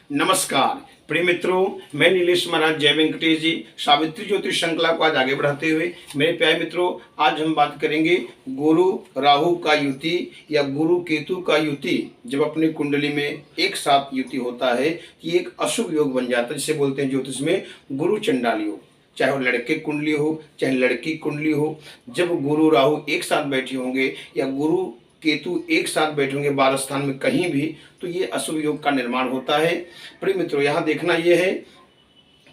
नमस्कार प्रिय मित्रों, मैं नीलेश महाराज जय वेंकटेश जी सावित्री ज्योतिष श्रृंखला को आज आगे बढ़ाते हुए मेरे प्यारे मित्रों, आज हम बात करेंगे गुरु राहु का युति या गुरु केतु का युति। जब अपनी कुंडली में एक साथ युति होता है कि एक अशुभ योग बन जाता है, जिसे बोलते हैं ज्योतिष में गुरु चंडाल योग। चाहे वो लड़के कुंडली हो चाहे लड़की कुंडली हो, जब गुरु राहु एक साथ बैठे होंगे या गुरु केतु एक साथ बैठे होंगे 12 स्थान में कहीं भी, तो ये अशुभ योग का निर्माण होता है। प्रिय मित्रों, यहाँ देखना यह है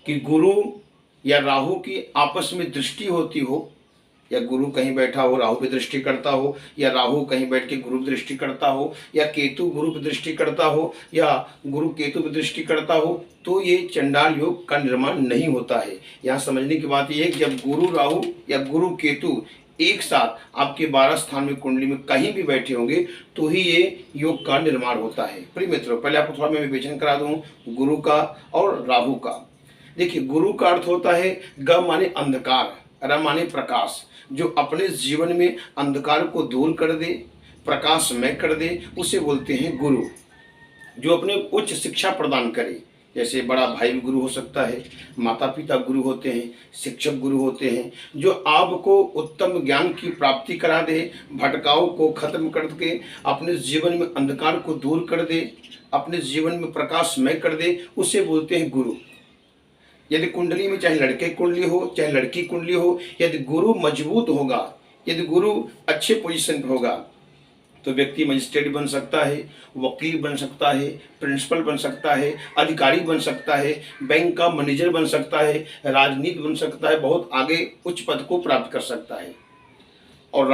कि गुरु या राहु की आपस में दृष्टि होती हो, या गुरु कहीं बैठा हो राहु पे दृष्टि करता हो, या राहु कहीं बैठ के गुरु पे दृष्टि करता हो, या केतु गुरु पे दृष्टि करता हो, या गुरु केतु पे दृष्टि करता हो, तो ये चंडाल योग का निर्माण नहीं होता है। यहाँ समझने की बात यह है कि जब गुरु राहु या गुरु केतु एक साथ आपके 12 स्थान में कुंडली में कहीं भी बैठे होंगे तो ही ये योग का निर्माण होता है। प्रिय मित्रों, पहले आपको थोड़ा मैं विवेचन करा दूं गुरु का और राहु का। देखिए, गुरु का अर्थ होता है ग माने अंधकार, र माने प्रकाश, जो अपने जीवन में अंधकार को दूर कर दे, प्रकाशमय कर दे, उसे बोलते हैं गुरु। जो अपने उच्च शिक्षा प्रदान करे, जैसे बड़ा भाई भी गुरु हो सकता है, माता पिता गुरु होते हैं, शिक्षक गुरु होते हैं, जो आपको उत्तम ज्ञान की प्राप्ति करा दे, भटकाव को खत्म करके अपने जीवन में अंधकार को दूर कर दे, अपने जीवन में प्रकाशमय कर दे, उसे बोलते हैं गुरु। यदि कुंडली में चाहे लड़के कुंडली हो चाहे लड़की कुंडली हो, यदि गुरु मजबूत होगा, यदि गुरु अच्छे पोजीशन पर होगा, तो व्यक्ति मजिस्ट्रेट बन सकता है, वकील बन सकता है, प्रिंसिपल बन सकता है, अधिकारी बन सकता है, बैंक का मैनेजर बन सकता है, राजनीति बन सकता है, बहुत आगे उच्च पद को प्राप्त कर सकता है। और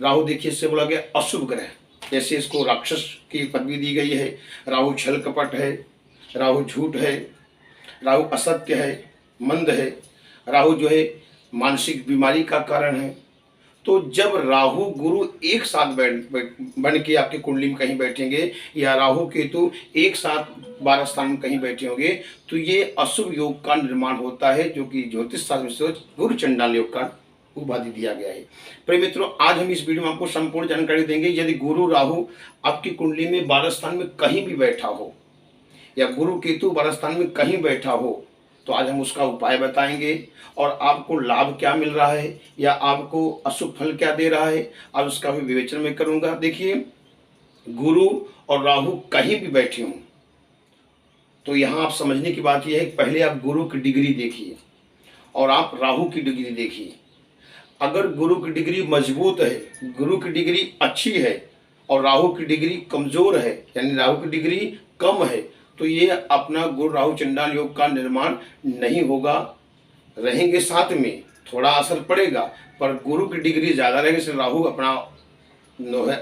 राहु देखिए, इससे बोला गया अशुभ ग्रह, जैसे इसको राक्षस की पदवी दी गई है। राहु छल कपट है, राहु झूठ है, राहु असत्य है, मंद है, राहु जो है मानसिक बीमारी का कारण है। तो जब राहु गुरु एक साथ बन के आपकी कुंडली में कहीं बैठेंगे, या राहु केतु एक साथ 12 स्थान में कहीं बैठे होंगे, तो ये अशुभ योग का निर्माण होता है, जो कि ज्योतिष शास्त्र से गुरु चंडाल योग का उपाधि दिया गया है। प्रिय मित्रों, आज हम इस वीडियो में आपको संपूर्ण जानकारी देंगे। यदि गुरु राहु आपकी कुंडली में 12 स्थान में कहीं भी बैठा हो, या गुरु केतु 12 स्थान में कहीं बैठा हो, तो आज हम उसका उपाय बताएंगे और आपको लाभ क्या मिल रहा है या आपको अशुभ फल क्या दे रहा है, आज उसका भी विवेचन में करूंगा। देखिए, गुरु और राहु कहीं भी बैठे हों, तो यहाँ आप समझने की बात यह है कि पहले आप गुरु की डिग्री देखिए और आप राहु की डिग्री देखिए। अगर गुरु की डिग्री मजबूत है, गुरु की डिग्री अच्छी है और राहु की डिग्री कमजोर है, यानी राहु की डिग्री कम है, तो ये अपना गुरु राहु चंडाल योग का निर्माण नहीं होगा। रहेंगे साथ में, थोड़ा असर पड़ेगा, पर गुरु की डिग्री ज़्यादा रहेगी, इसलिए राहु अपना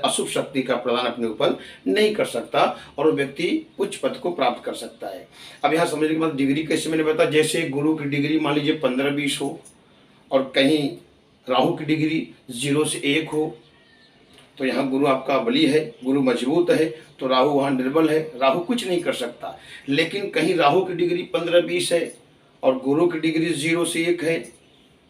अशुभ शक्ति का प्रदान अपने ऊपर नहीं कर सकता और व्यक्ति उच्च पद को प्राप्त कर सकता है। अब यहाँ समझने के बाद डिग्री कैसे मैंने बताया, जैसे गुरु की डिग्री मान लीजिए 15-20 हो और कहीं राहु की डिग्री 0 से 1 हो, तो यहाँ गुरु आपका बली है, गुरु मजबूत है, तो राहु वहाँ निर्बल है, राहु कुछ नहीं कर सकता। लेकिन कहीं राहु की डिग्री 15-20 है और गुरु की डिग्री 0 से 1 है,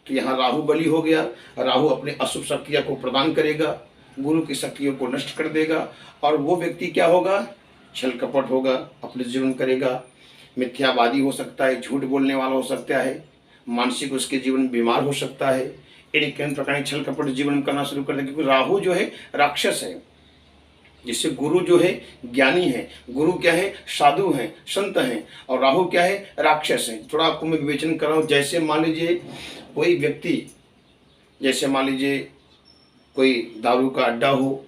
तो यहाँ राहु बली हो गया। राहु अपने अशुभ शक्तियों को प्रदान करेगा, गुरु की शक्तियों को नष्ट कर देगा, और वो व्यक्ति क्या होगा, छल कपट होगा, अपने जीवन करेगा, मिथ्यावादी हो सकता है, झूठ बोलने वाला हो सकता है, मानसिक उसके जीवन में बीमार हो सकता है, यानी कई प्रकार छल कपट जीवन में करना शुरू कर देगा। क्योंकि राहु जो है राक्षस है, जिससे गुरु जो है ज्ञानी है, गुरु क्या है, साधु हैं, संत हैं, और राहु क्या है, राक्षस है। थोड़ा आपको मैं विवेचन कर रहा हूँ। जैसे मान लीजिए कोई व्यक्ति, जैसे मान लीजिए कोई दारू का अड्डा हो,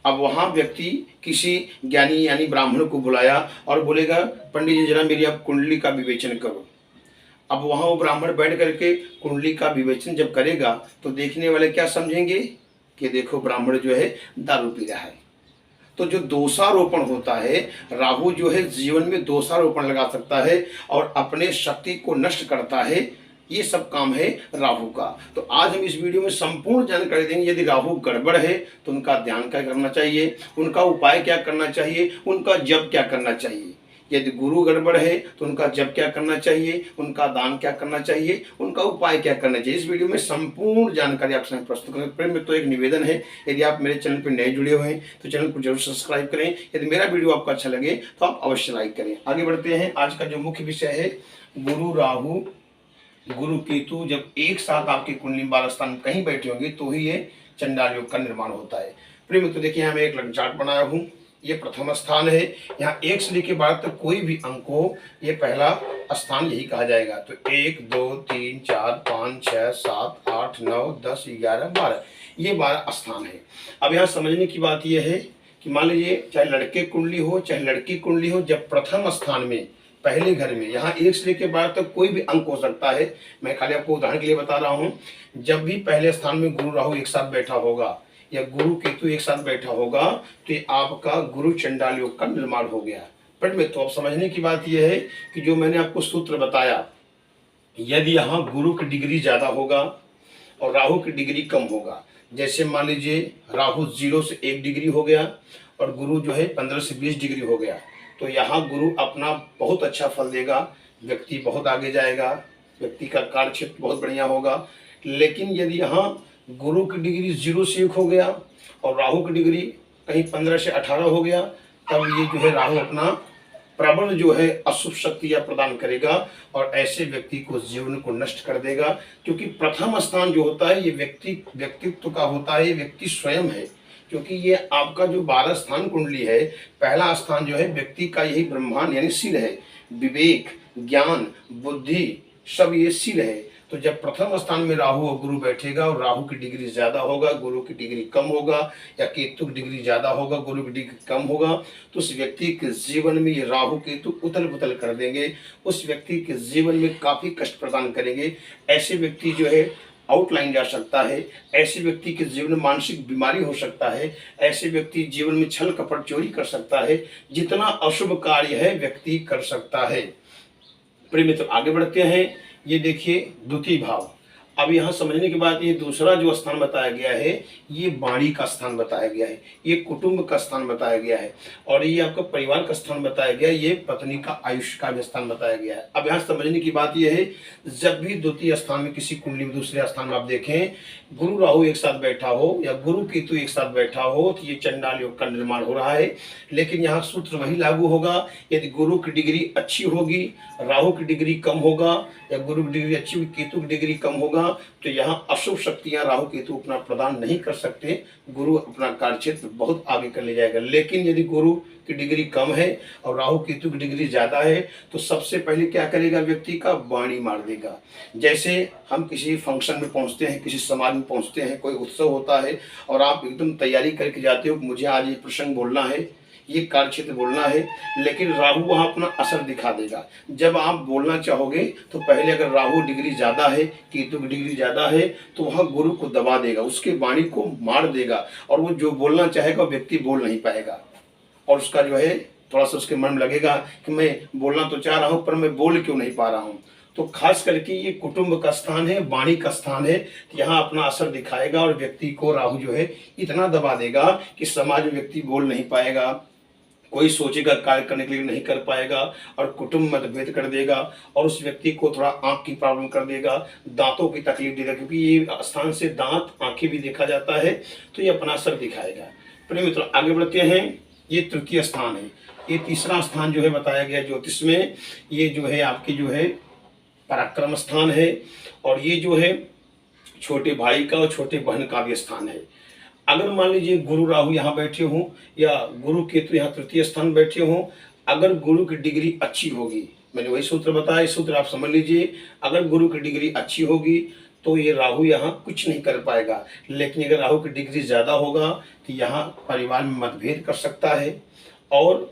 अब वहाँ व्यक्ति किसी ज्ञानी यानी ब्राह्मण को बुलाया और बोलेगा, पंडित जी जरा मेरी आप कुंडली का विवेचन करो। अब वहाँ वो ब्राह्मण बैठ करके कुंडली का विवेचन जब करेगा, तो देखने वाले क्या समझेंगे कि देखो ब्राह्मण जो है दारू पी रहा है। तो जो दोषारोपण होता है, राहु जो है जीवन में दोषारोपण लगा सकता है और अपने शक्ति को नष्ट करता है। ये सब काम है राहु का। तो आज हम इस वीडियो में संपूर्ण जानकारी देंगे। यदि राहु गड़बड़ है तो उनका ध्यान क्या करना चाहिए, उनका उपाय क्या करना चाहिए, उनका जप क्या करना चाहिए। यदि गुरु गड़बड़ है तो उनका जप क्या करना चाहिए, उनका दान क्या करना चाहिए, उनका उपाय क्या करना चाहिए, इस वीडियो में संपूर्ण जानकारी आपके सामने प्रस्तुत करें। प्रेम में तो एक निवेदन है, यदि आप मेरे चैनल पर नए जुड़े हुए हैं तो चैनल को जरूर सब्सक्राइब करें। यदि मेरा वीडियो आपको अच्छा लगे तो आप अवश्य लाइक करें। आगे बढ़ते हैं। आज का जो मुख्य विषय है, गुरु राहु गुरु केतु जब एक साथ आपकी कुंडली में 12 स्थान कहीं बैठे होंगे तो ही ये चंडाल योग का निर्माण होता है। प्रिय मित्र देखिए, यहाँ मैं एक लग्न चार्ट बनाया हूँ। ये प्रथम स्थान है। यहाँ 1 से लेकर 12 तक कोई भी अंक हो, ये पहला स्थान यही कहा जाएगा। तो 1 2 3 4 5 6 7 8 9 10 11 12, ये 12 स्थान है। अब यहाँ समझने की बात यह है कि मान लीजिए चाहे लड़के कुंडली हो चाहे लड़की कुंडली हो, जब प्रथम स्थान में पहले घर में यहाँ 1 से लेकर 12 तक कोई भी अंक हो सकता है। मैं खाली आपको उदाहरण के लिए बता रहा हूँ। जब भी पहले स्थान में गुरु राहु एक साथ बैठा होगा या गुरु केतु एक साथ बैठा होगा तो ये आपका गुरु चंडाल योग का निर्माण हो गया। बट में तो अब समझने की बात यह है कि जो मैंने आपको सूत्र बताया, यदि यहाँ गुरु की डिग्री ज्यादा होगा और राहु की डिग्री कम होगा, जैसे मान लीजिए राहु 0 से 1 डिग्री हो गया और गुरु जो है 15 से 20 डिग्री हो गया, तो यहाँ गुरु अपना बहुत अच्छा फल देगा, व्यक्ति बहुत आगे जाएगा, व्यक्ति का कार्य क्षेत्र बहुत बढ़िया होगा। लेकिन यदि यहाँ गुरु की डिग्री 0 से 1 हो गया और राहु की डिग्री कहीं 15 से 18 हो गया, तब ये जो है राहु अपना प्रबल जो है अशुभ शक्तियाँ प्रदान करेगा और ऐसे व्यक्ति को जीवन को नष्ट कर देगा। क्योंकि प्रथम स्थान जो होता है ये व्यक्तित्व का होता है, व्यक्ति स्वयं है। क्योंकि ये आपका जो 12 स्थान कुंडली है, पहला स्थान जो है व्यक्ति का यही ब्रह्मांड यानी सिर है, विवेक ज्ञान बुद्धि सब ये सिर है। तो जब प्रथम स्थान में राहु और गुरु बैठेगा और राहु की डिग्री ज्यादा होगा, गुरु की डिग्री कम होगा, या केतु की डिग्री ज्यादा होगा, गुरु की डिग्री कम होगा, तो उस व्यक्ति के जीवन में ये राहु केतु उथल पुथल कर देंगे, उस व्यक्ति के जीवन में काफी कष्ट प्रदान करेंगे। ऐसे व्यक्ति जो है आउटलाइन जा सकता है, ऐसे व्यक्ति के जीवन में मानसिक बीमारी हो सकता है, ऐसे व्यक्ति जीवन में छल कपट चोरी कर सकता है, जितना अशुभ कार्य है व्यक्ति कर सकता है। प्रिय मित्र आगे बढ़ते हैं। ये देखिए द्वितीय भाव। अब यहाँ समझने की बात, ये दूसरा जो स्थान बताया गया है ये वाणी का स्थान बताया गया है, ये कुटुंब का स्थान बताया गया है और ये आपका परिवार का स्थान बताया गया है, ये पत्नी का आयुष्य का भी स्थान बताया गया है। अब यहाँ समझने की बात यह है, जब भी द्वितीय स्थान में किसी कुंडली में दूसरे स्थान में आप देखें गुरु राहु एक साथ बैठा हो या गुरु केतु एक साथ बैठा हो तो ये चंडाल योग का निर्माण हो रहा है। लेकिन यहाँ सूत्र वही लागू होगा, यदि गुरु की डिग्री अच्छी होगी, राहु की डिग्री कम होगा, या गुरु की डिग्री अच्छी होगी केतु की डिग्री कम होगा, तो यहाँ अशुभ शक्तियां राहु केतु अपना प्रदान नहीं कर सकते, गुरु अपना कार्य क्षेत्र बहुत आगे कर ले जाएगा। लेकिन यदि गुरु की डिग्री कम है और राहु केतु की डिग्री ज्यादा है तो सबसे पहले क्या करेगा, व्यक्ति का वाणी मार देगा। जैसे हम किसी फंक्शन में पहुंचते हैं, किसी समाज में पहुंचते हैं, कोई उत्सव होता है और आप एकदम तैयारी करके जाते हो, मुझे आज ये प्रसंग बोलना है, ये कार्य क्षेत्र बोलना है, लेकिन राहु वहां अपना असर दिखा देगा। जब आप बोलना चाहोगे तो पहले अगर राहु डिग्री ज्यादा है, केतु की डिग्री ज्यादा है, तो वहां गुरु को दबा देगा, उसके वाणी को मार देगा और वो जो बोलना चाहेगा व्यक्ति बोल नहीं पाएगा और उसका जो है थोड़ा सा उसके मन में लगेगा कि मैं बोलना तो चाह रहा हूं पर मैं बोल क्यों नहीं पा रहा हूं। तो खास करके ये कुटुंब का स्थान है, वाणी का स्थान है, यहाँ अपना असर दिखाएगा और व्यक्ति को राहु जो है इतना दबा देगा कि समाज में व्यक्ति बोल नहीं पाएगा, कोई सोचेगा कार्य करने के लिए नहीं कर पाएगा और कुटुंब मतभेद कर देगा और उस व्यक्ति को थोड़ा आंख की प्रॉब्लम कर देगा, दांतों की तकलीफ देगा, क्योंकि ये स्थान से दांत आंखें भी देखा जाता है, तो ये अपना असर दिखाएगा। प्रिय मित्रों आगे बढ़ते हैं। ये तृतीय स्थान है। ये तीसरा स्थान जो है बताया गया ज्योतिष में, ये जो है आपकी जो है पराक्रम स्थान है और ये जो है छोटे भाई का और छोटे बहन का भी स्थान है। अगर मान लीजिए गुरु राहु यहाँ बैठे हों या गुरु केतु यहाँ तृतीय स्थान बैठे हों, अगर गुरु की डिग्री अच्छी होगी, मैंने वही सूत्र बताया, इस सूत्र आप समझ लीजिए, अगर गुरु की डिग्री अच्छी होगी तो ये राहु यहाँ कुछ नहीं कर पाएगा। लेकिन अगर राहु की डिग्री ज़्यादा होगा तो यहाँ परिवार में मतभेद कर सकता है और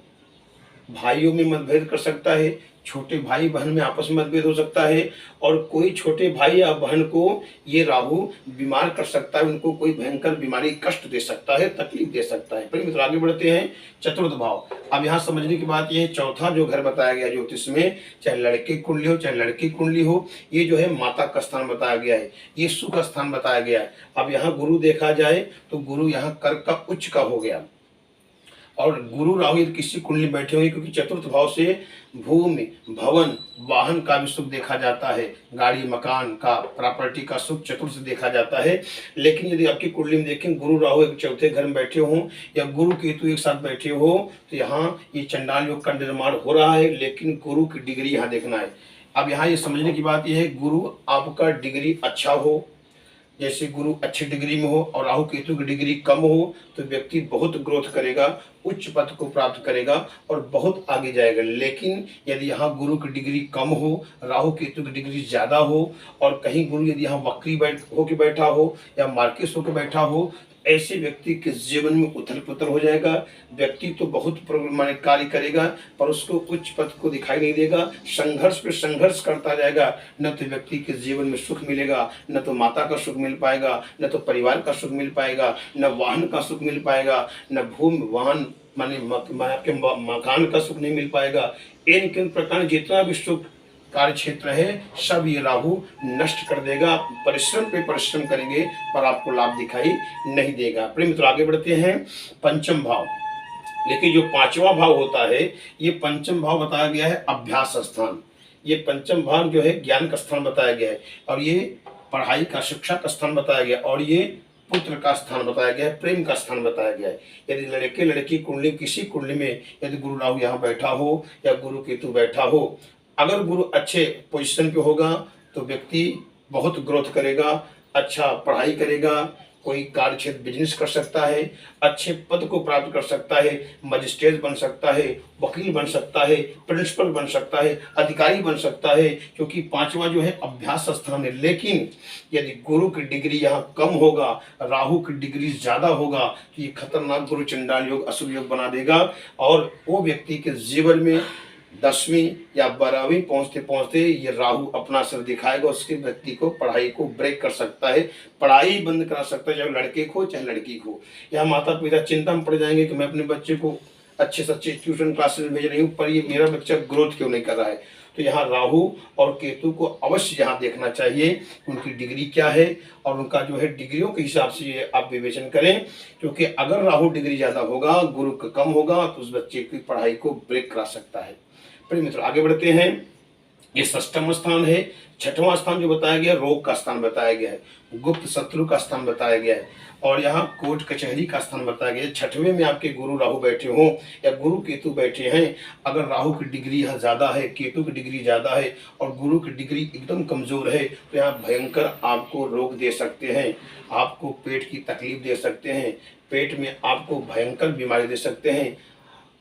भाइयों में मतभेद कर सकता है, छोटे भाई बहन में आपस में मतभेद हो सकता है और कोई छोटे भाई या बहन को ये राहु बीमार कर सकता है, उनको कोई भयंकर बीमारी कष्ट दे सकता है, तकलीफ दे सकता है। मित्र आगे बढ़ते हैं। चतुर्थ भाव। अब यहाँ समझने की बात यह है, चौथा जो घर बताया गया ज्योतिष में, चाहे लड़के कुंडली हो चाहे लड़की कुंडली हो, ये जो है माता का स्थान बताया गया है, ये सुख स्थान बताया गया है। अब यहाँ गुरु देखा जाए तो गुरु यहाँ कर्क का उच्च का हो गया, और गुरु राहु यदि किसी कुंडली में बैठे होंगे, क्योंकि चतुर्थ भाव से भूमि, भवन, वाहन का भी सुख देखा जाता है, गाड़ी मकान का, प्रॉपर्टी का सुख चतुर्थ से देखा जाता है। लेकिन यदि आपकी कुंडली में देखें गुरु राहु एक चौथे घर में बैठे हों या गुरु केतु एक साथ बैठे हो, तो यहाँ ये चंडाल योग का निर्माण हो रहा है, लेकिन गुरु की डिग्री यहाँ देखना है। अब यहाँ ये समझने की बात यह है, गुरु आपका डिग्री अच्छा हो, जैसे गुरु अच्छी डिग्री में हो और राहु केतु की डिग्री कम हो, तो व्यक्ति बहुत ग्रोथ करेगा, उच्च पद को प्राप्त करेगा और बहुत आगे जाएगा। लेकिन यदि यहाँ गुरु की डिग्री कम हो, राहु केतु की डिग्री ज़्यादा हो और कहीं गुरु यदि यहाँ वक्री होकर बैठा हो या मार्केस होकर बैठा हो, ऐसे व्यक्ति के जीवन में उथल पुथल हो जाएगा। व्यक्ति तो बहुत माने कार्य करेगा पर उसको उच्च पद को दिखाई नहीं देगा, संघर्ष पे संघर्ष करता जाएगा। न तो व्यक्ति के जीवन में सुख मिलेगा, न तो माता का सुख मिल पाएगा, न तो परिवार का सुख मिल पाएगा, न वाहन का सुख मिल पाएगा, न भूमि वाहन माने आपके मकान का सुख नहीं मिल पाएगा। इन प्रकार जितना भी सुख कार्य क्षेत्र है सब ये राहु नष्ट कर देगा। परिश्रम पे परिश्रम करेंगे पर आपको लाभ दिखाई नहीं देगा। प्रिय मित्र आगे बढ़ते हैं। पंचम भाव, लेकिन जो पांचवा भाव होता है, ये पंचम भाव बताया गया है अभ्यास स्थान। ये पंचम भाव जो है ज्ञान का स्थान बताया गया है और ये पढ़ाई का, शिक्षा का स्थान बताया गया और ये पुत्र का स्थान बताया गया है, प्रेम का स्थान बताया गया है। यदि लड़के लड़की कुंडली, किसी कुंडली में यदि गुरु राहु यहाँ बैठा हो या गुरु केतु बैठा हो, अगर गुरु अच्छे पोजीशन पे होगा तो व्यक्ति बहुत ग्रोथ करेगा, अच्छा पढ़ाई करेगा, कोई कार्य क्षेत्र बिजनेस कर सकता है, अच्छे पद को प्राप्त कर सकता है, मजिस्ट्रेट बन सकता है, वकील बन सकता है, प्रिंसिपल बन सकता है, अधिकारी बन सकता है, क्योंकि पांचवा जो है अभ्यास स्थान है। लेकिन यदि गुरु की डिग्री यहाँ कम होगा, राहु की डिग्री ज्यादा होगा, तो ये खतरनाक गुरु चंडाल योग, अशुभ योग बना देगा और वो व्यक्ति के जीवन में 10वीं या 12वीं पहुंचते पहुंचते ये राहु अपना असर दिखाएगा। उसके व्यक्ति को पढ़ाई को ब्रेक कर सकता है, पढ़ाई बंद करा सकता है, चाहे लड़के को चाहे लड़की को। या माता पिता चिंता में पड़ जाएंगे कि मैं अपने बच्चे को अच्छे से अच्छे ट्यूशन क्लासेस भेज रही हूँ पर ये मेरा बच्चा ग्रोथ क्यों नहीं कर रहा है। तो यहाँ राहु और केतु को अवश्य यहाँ देखना चाहिए, उनकी डिग्री क्या है और उनका जो है डिग्रियों के हिसाब से ये आप विवेचन करें। क्योंकि अगर राहु डिग्री ज़्यादा होगा, गुरु का कम होगा, तो उस बच्चे की पढ़ाई को ब्रेक करा सकता है। प्रिय मित्र आगे बढ़ते हैं। ये षष्ठम स्थान है। छठवां स्थान जो बताया गया रोग का स्थान बताया गया है, गुप्त शत्रु का स्थान बताया गया है और यहाँ कोर्ट कचहरी का स्थान बताया गया है। छठवें में आपके गुरु राहु बैठे हों या गुरु केतु बैठे हैं, अगर राहु की डिग्री यहाँ ज़्यादा है, केतु की डिग्री ज़्यादा है और गुरु की डिग्री एकदम कमज़ोर है, तो यहाँ भयंकर आपको रोग दे सकते हैं, आपको पेट की तकलीफ दे सकते हैं, पेट में आपको भयंकर बीमारी दे सकते हैं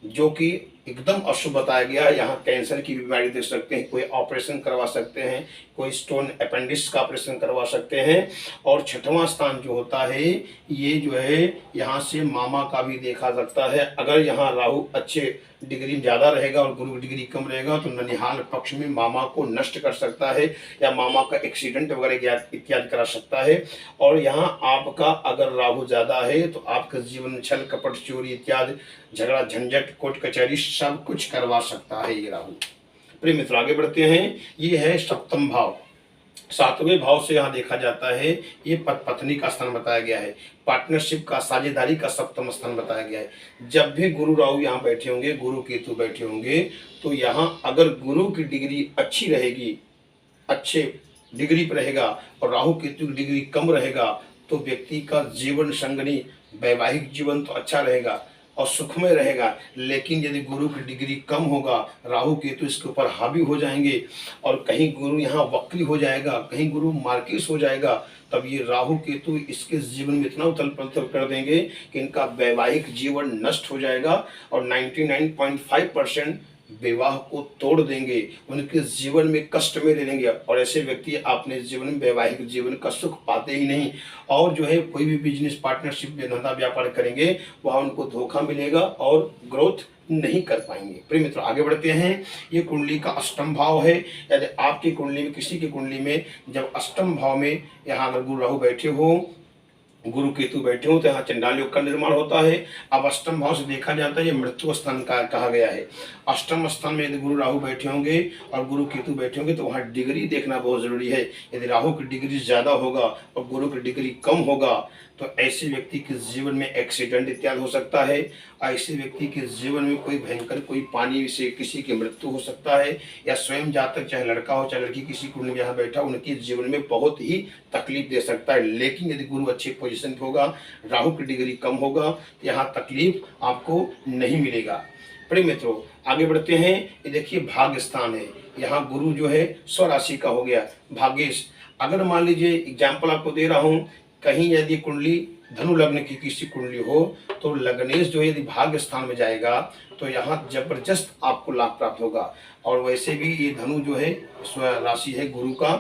जो कि एकदम अशुभ बताया गया है। यहाँ कैंसर की बीमारी देख सकते हैं, कोई ऑपरेशन करवा सकते हैं, कोई स्टोन अपेंडिक्स का ऑपरेशन करवा सकते हैं। और छठवां स्थान जो होता है ये जो है यहाँ से मामा का भी देखा सकता है। अगर यहाँ राहु अच्छे डिग्री ज़्यादा रहेगा और गुरु डिग्री कम रहेगा तो ननिहाल पक्ष में मामा को नष्ट कर सकता है या मामा का एक्सीडेंट वगैरह इत्यादि करा सकता है। और यहाँ आपका अगर राहु ज़्यादा है तो आपके जीवन में छल कपट चोरी इत्यादि झगड़ा झंझट कोर्ट कचहरी सब कुछ करवा सकता है ये राहु। प्रिय मित्र आगे बढ़ते हैं। ये है सप्तम भाव। सातवें भाव से यहाँ देखा जाता है ये पत्नी का स्थान बताया गया है, पार्टनरशिप का, साझेदारी का सप्तम स्थान बताया गया है। जब भी गुरु राहु यहाँ बैठे होंगे, गुरु केतु बैठे होंगे, तो यहाँ अगर गुरु की डिग्री अच्छी रहेगी, अच्छे डिग्री पर रहेगा और राहु केतु की डिग्री कम रहेगा तो व्यक्ति का जीवन संगनी वैवाहिक जीवन तो अच्छा रहेगा और सुखमय रहेगा। लेकिन यदि गुरु की डिग्री कम होगा, राहु केतु इसके ऊपर हावी हो जाएंगे और कहीं गुरु यहाँ वक्री हो जाएगा, कहीं गुरु मार्किस हो जाएगा, तब ये राहु केतु इसके जीवन में इतना उथल पुथल कर देंगे कि इनका वैवाहिक जीवन नष्ट हो जाएगा और 99.5% विवाह को तोड़ देंगे, उनके जीवन में कष्ट में ले लेंगे और ऐसे व्यक्ति अपने जीवन में वैवाहिक जीवन का सुख पाते ही नहीं। और जो है कोई भी बिजनेस पार्टनरशिप में धंधा व्यापार करेंगे वहाँ उनको धोखा मिलेगा और ग्रोथ नहीं कर पाएंगे। प्रिय मित्र आगे बढ़ते हैं। ये कुंडली का अष्टम भाव है। यदि आपकी कुंडली में, किसी की कुंडली में जब अष्टम भाव में यहाँ अगर गुरु राहु बैठे हो, गुरु केतु बैठे हो तो यहाँ चंडाल योग का निर्माण होता है। अब अष्टम भाव से देखा जाता है ये मृत्यु स्थान का कहा गया है। अष्टम स्थान में यदि गुरु राहु बैठे होंगे और गुरु केतु बैठे होंगे तो वहाँ डिग्री देखना बहुत जरूरी है। यदि राहु की डिग्री ज्यादा होगा और गुरु की डिग्री कम होगा तो ऐसे व्यक्ति के जीवन में एक्सीडेंट इत्यादि हो सकता है। ऐसे व्यक्ति के जीवन में कोई भयंकर कोई पानी से किसी की मृत्यु हो सकता है, या स्वयं जातक चाहे लड़का हो चाहे लड़की किसी कुंडली में यहाँ बैठा उनके जीवन में बहुत ही तकलीफ दे सकता है। लेकिन यदि गुरु अच्छे पोजीशन पे होगा, राहु की डिग्री कम होगा, तो यहाँ तकलीफ आपको नहीं मिलेगा। प्रिय मित्रों, आगे बढ़ते हैं। ये देखिए भाग्य स्थान है, यहाँ गुरु जो है स्वराशि का हो गया भाग्येश। अगर मान लीजिए एग्जाम्पल आपको दे रहा हूँ, कहीं यदि कुंडली धनु लग्न की किसी कुंडली हो तो लग्नेश जो है यदि भाग्य स्थान में जाएगा तो यहाँ जबरदस्त आपको लाभ प्राप्त होगा। और वैसे भी ये धनु जो है स्वराशि है गुरु का।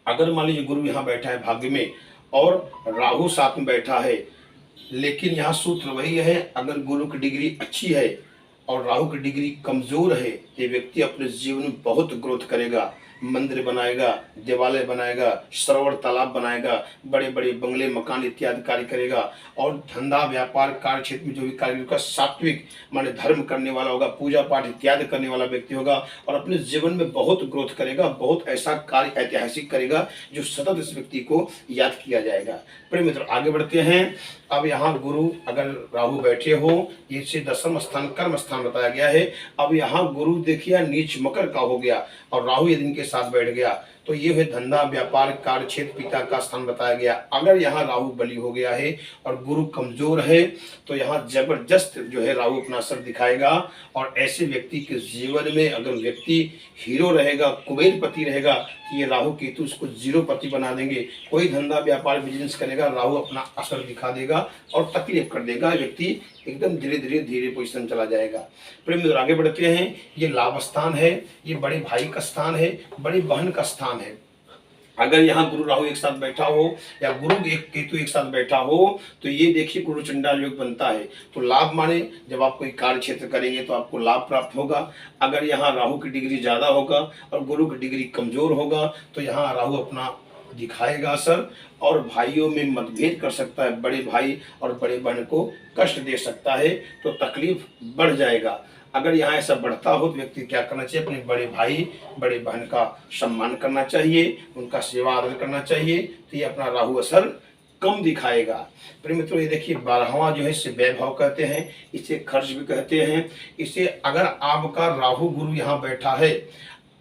अगर मान लीजिए गुरु यहाँ बैठा है भाग्य में और राहु साथ में बैठा है, लेकिन यहाँ सूत्र वही है, अगर गुरु की डिग्री अच्छी है और राहु की डिग्री कमजोर है, ये व्यक्ति अपने जीवन में बहुत ग्रोथ करेगा, मंदिर बनाएगा, देवालय बनाएगा, सरोवर तालाब बनाएगा, बड़े बड़े बंगले मकान इत्यादि कार्य करेगा, और धंधा व्यापार कार्य क्षेत्र में जो भी कार्य होगा सात्विक माने धर्म करने वाला होगा, पूजा पाठ इत्यादि करने वाला व्यक्ति होगा और अपने जीवन में बहुत ग्रोथ करेगा, बहुत ऐसा कार्य ऐतिहासिक करेगा जो सतत इस व्यक्ति को याद किया जाएगा। प्रिय मित्र, आगे बढ़ते हैं। अब यहाँ गुरु अगर राहु बैठे हो, इसे दसम स्थान कर्म स्थान बताया गया है। अब यहाँ गुरु देखिए नीच मकर का हो गया और राहु यदि इनके साथ बैठ गया तो ये है धंधा व्यापार कार्य क्षेत्र पिता का स्थान बताया गया। अगर यहाँ राहु बली हो गया है और गुरु कमजोर है तो यहाँ जबरदस्त जो है राहु अपना असर दिखाएगा। और ऐसे व्यक्ति के जीवन में अगर व्यक्ति हीरो रहेगा, कुबेरपति रहेगा, तो ये राहु केतु उसको जीरोपति बना देंगे। कोई धंधा व्यापार बिजनेस करेगा, राहु अपना असर दिखा देगा और तकलीफ कर देगा, व्यक्ति एकदम धीरे पोजीशन चला जाएगा। प्रेम मित्र, आगे बढ़ते हैं। ये लाभ स्थान है, ये बड़े भाई का स्थान है, बड़ी बहन का स्थान है। अगर यहाँ गुरु राहु एक साथ बैठा हो या गुरु एक केतु एक साथ बैठा हो तो ये देखिए गुरु चंडाल योग बनता है। तो लाभ माने जब आप कोई कार्य क्षेत्र करेंगे तो आपको लाभ प्राप्त होगा। अगर यहाँ राहु की डिग्री ज्यादा होगा और गुरु की डिग्री कमजोर होगा तो यहाँ राहु अपना दिखाएगा असर और भाइयों में मतभेद कर सकता है, बड़े भाई और बड़े बहन को कष्ट दे सकता है, तो तकलीफ बढ़ जाएगा। अगर यहाँ ऐसा बढ़ता हो तो व्यक्ति क्या करना चाहिए, अपने बड़े भाई बड़े बहन का सम्मान करना चाहिए, उनका सेवा आदर करना चाहिए, तो ये अपना राहु असर कम दिखाएगा। प्रिय मित्रों, ये देखिए 12वां जो है इसे वैभव कहते हैं, इसे खर्च भी कहते हैं। इसे अगर आपका राहु गुरु यहाँ बैठा है,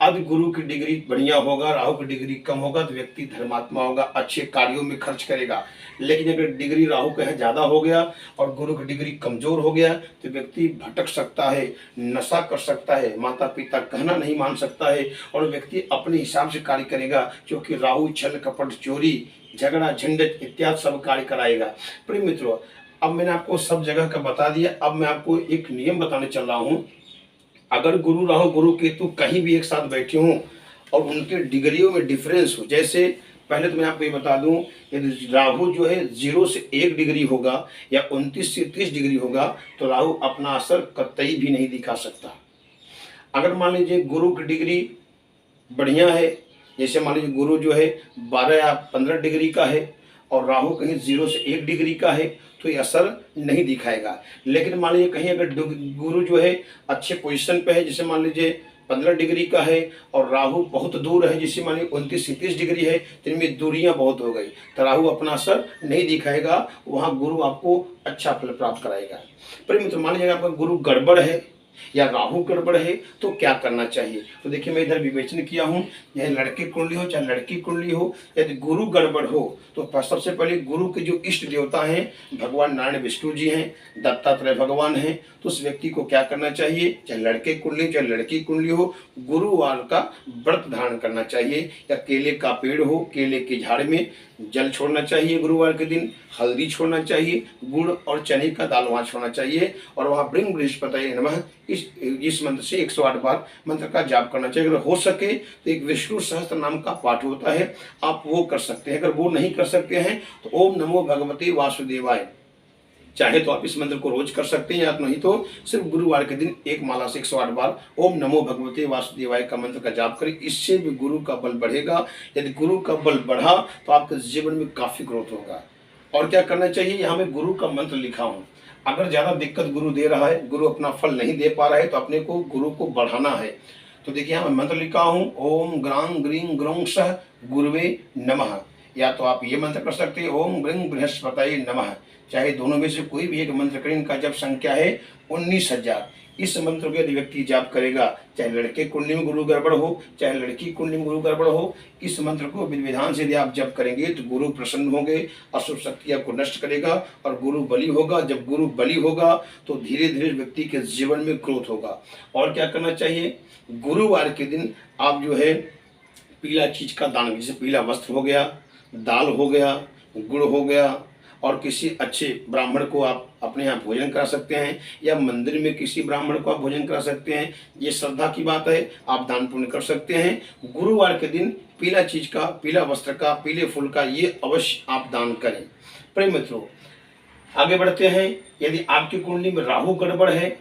अब गुरु की डिग्री बढ़िया होगा, राहु की डिग्री कम होगा तो व्यक्ति धर्मात्मा होगा, अच्छे कार्यों में खर्च करेगा। लेकिन अगर डिग्री राहु का है ज्यादा हो गया और गुरु की डिग्री कमजोर हो गया तो व्यक्ति भटक सकता है, नशा कर सकता है, माता पिता कहना नहीं मान सकता है और व्यक्ति अपने हिसाब से कार्य करेगा, क्योंकि राहु छल कपट चोरी झगड़ा झंझट इत्यादि सब कार्य कराएगा। प्रिय मित्रों, अब मैंने आपको सब जगह का बता दिया। अब मैं आपको एक नियम बताने चल रहा हूँ। अगर गुरु राहु गुरु केतु कहीं भी एक साथ बैठे हों और उनके डिग्रियों में डिफरेंस हो, जैसे पहले तो मैं आपको ये बता दूं, यदि राहु जो है 0 से 1 डिग्री होगा या 29 से 30 डिग्री होगा तो राहु अपना असर कतई भी नहीं दिखा सकता। अगर मान लीजिए गुरु की डिग्री बढ़िया है, जैसे मान लीजिए गुरु जो है 12 या 15 डिग्री का है और राहु कहीं 0 से 1 डिग्री का है तो ये असर नहीं दिखाएगा। लेकिन मान लीजिए कहीं अगर गुरु जो है अच्छे पोजीशन पे है, जैसे मान लीजिए 15 डिग्री का है और राहु बहुत दूर है, जैसे मान लीजिए 29 से 30 डिग्री है, तो इनमें दूरियां बहुत हो गई, तो राहु अपना असर नहीं दिखाएगा, वहाँ गुरु आपको अच्छा फल प्राप्त कराएगा। पर मित्र, मान लीजिए आपका गुरु गड़बड़ है या राहु गड़बड़ है तो क्या करना चाहिए। तो देखिए मैं इधर विवेचन किया हूँ, यह लड़के कुंडली हो चाहे लड़की कुंडली हो, यदि गुरु गड़बड़ हो तो सबसे पहले गुरु के जो इष्ट देवता हैं भगवान नारायण विष्णु जी हैं, दत्तात्रेय भगवान हैं, तो उस व्यक्ति को क्या करना चाहिए, चाहे लड़के कुंडली चाहे लड़की कुंडली हो, गुरुवार का व्रत धारण करना चाहिए, या केले का पेड़ हो केले के झाड़ में जल छोड़ना चाहिए, गुरुवार के दिन हल्दी छोड़ना चाहिए, गुड़ और चने का दाल वहाँ छोड़ना चाहिए, और वहाँ ब्रह्म बृहस्पति नमः इस मंत्र से 108 बार मंत्र का जाप करना चाहिए। अगर हो सके तो एक विष्णु सहस्त्र नाम का पाठ होता है, आप वो कर सकते हैं। अगर वो नहीं कर सकते हैं तो ओम नमो भगवते वासुदेवाय, चाहे तो आप इस मंत्र को रोज कर सकते हैं, या नहीं तो सिर्फ गुरुवार के दिन एक माला से 108 बार ओम नमो भगवते वासुदेवाय का मंत्र का जाप करें। इससे भी गुरु का बल बढ़ेगा। यदि गुरु का बल बढ़ा तो आपके जीवन में काफी ग्रोथ होगा। और क्या करना चाहिए, यहाँ मैं गुरु का मंत्र लिखा हूँ। अगर ज्यादा दिक्कत गुरु दे रहा है, गुरु अपना फल नहीं दे पा रहा है, तो अपने को गुरु को बढ़ाना है। तो देखिए यहाँ मैं मंत्र लिखा हूँ, ओम ग्रां ग्रीं ग्रौं सह गुरुवे नमः। या तो आप ये मंत्र कर सकते हैं ओम ब्रिंग बृहस्पतये नमः, चाहे दोनों में से कोई भी एक मंत्र करें। इनका जप संख्या है 19,000। इस मंत्र को यदि व्यक्ति जाप करेगा, चाहे लड़के कुंडली में गुरु गड़बड़ हो, चाहे लड़की कुंडली में गुरु गड़बड़ हो, इस मंत्र को विधि विधान से यदि आप जप करेंगे तो गुरु प्रसन्न होंगे, अशुभ शक्तियां को नष्ट करेगा और गुरु बली होगा। जब गुरु बली होगा तो धीरे धीरे व्यक्ति के जीवन में ग्रोथ होगा। और क्या करना चाहिए, गुरुवार के दिन आप जो है पीला चीज का दान, जैसे पीला वस्त्र हो गया, दाल हो गया, गुड़ हो गया, और किसी अच्छे ब्राह्मण को आप अपने यहाँ भोजन करा सकते हैं, या मंदिर में किसी ब्राह्मण को आप भोजन करा सकते हैं। ये श्रद्धा की बात है, आप दान पुण्य कर सकते हैं। गुरुवार के दिन पीला चीज का, पीला वस्त्र का, पीले फूल का ये अवश्य आप दान करें। प्रिय मित्रों, आगे बढ़ते हैं। यदि आपकी कुंडली में राहु गड़बड़ है,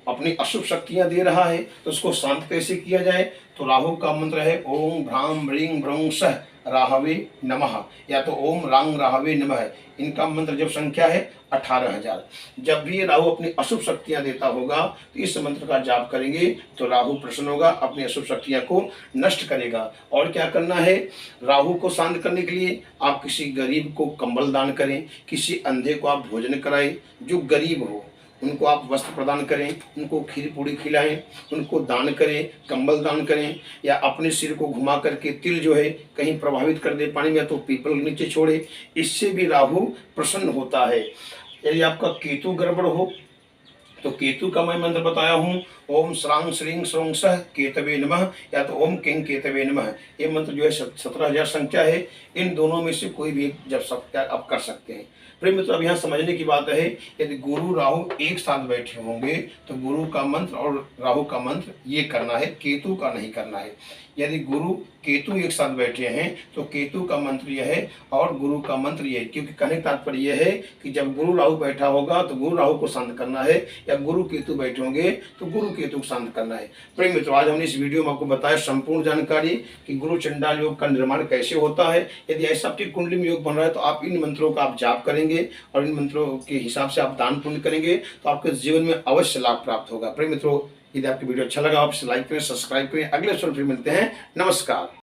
अपनी अशुभ शक्तियां दे रहा है, तो उसको शांत कैसे किया जाए, तो राहु का मंत्र है ओम भ्राम ब्रीं ब्रौं सह राहवे नमः, या तो ओम रांग राहवे नमः। इनका मंत्र जब संख्या है 18,000। जब भी राहु अपनी अशुभ शक्तियां देता होगा तो इस मंत्र का जाप करेंगे तो राहु प्रसन्न होगा, अपनी अशुभ शक्तियां को नष्ट करेगा। और क्या करना है, राहु को शांत करने के लिए आप किसी गरीब को कंबल दान करें, किसी अंधे को आप भोजन कराएं, जो गरीब हो उनको आप वस्त्र प्रदान करें, उनको खीर पूड़ी खिलाएं, उनको दान करें, कंबल दान करें, या अपने सिर को घुमा करके तिल जो है कहीं प्रभावित कर दे पानी में, या तो पीपल नीचे छोड़े। इससे भी राहु प्रसन्न होता है। यदि आपका केतु गड़बड़ हो तो केतु का मैं मंत्र बताया हूँ ओम श्रांग श्रींग श्रोंग सह केतवे नमः, या तो ओम किंग केतवे नमः। ये मंत्र जो है 17,000 संख्या है। इन दोनों में से कोई भी जब संख्या आप कर सकते हैं। प्रिय मित्रों, अब यहाँ समझने की बात है, यदि गुरु राहु एक साथ बैठे होंगे तो गुरु का मंत्र और राहु का मंत्र ये करना है, केतु का नहीं करना है। यदि गुरु केतु एक साथ बैठे हैं तो केतु का मंत्र यह है और गुरु का मंत्र यह है, क्योंकि कहने का तात्पर्य यह है कि जब गुरु राहु बैठा होगा तो गुरु राहु को शांत करना है, या गुरु केतु बैठे होंगे तो गुरु केतु को शांत करना है। प्रिय मित्रों, आज हमने इस वीडियो में आपको बताया संपूर्ण जानकारी कि गुरु चंडाल योग का निर्माण कैसे होता है। यदि ऐसा आपकी कुंडली में योग बन रहा है तो आप इन मंत्रों का आप जाप करेंगे और इन मंत्रों के हिसाब से आप दान पुण्य करेंगे तो आपके जीवन में अवश्य लाभ प्राप्त होगा। प्रिय मित्रों, यदि आपकी वीडियो अच्छा लगा आप इसे लाइक करें, सब्सक्राइब करें। अगले एपिसोड फिर मिलते हैं। नमस्कार।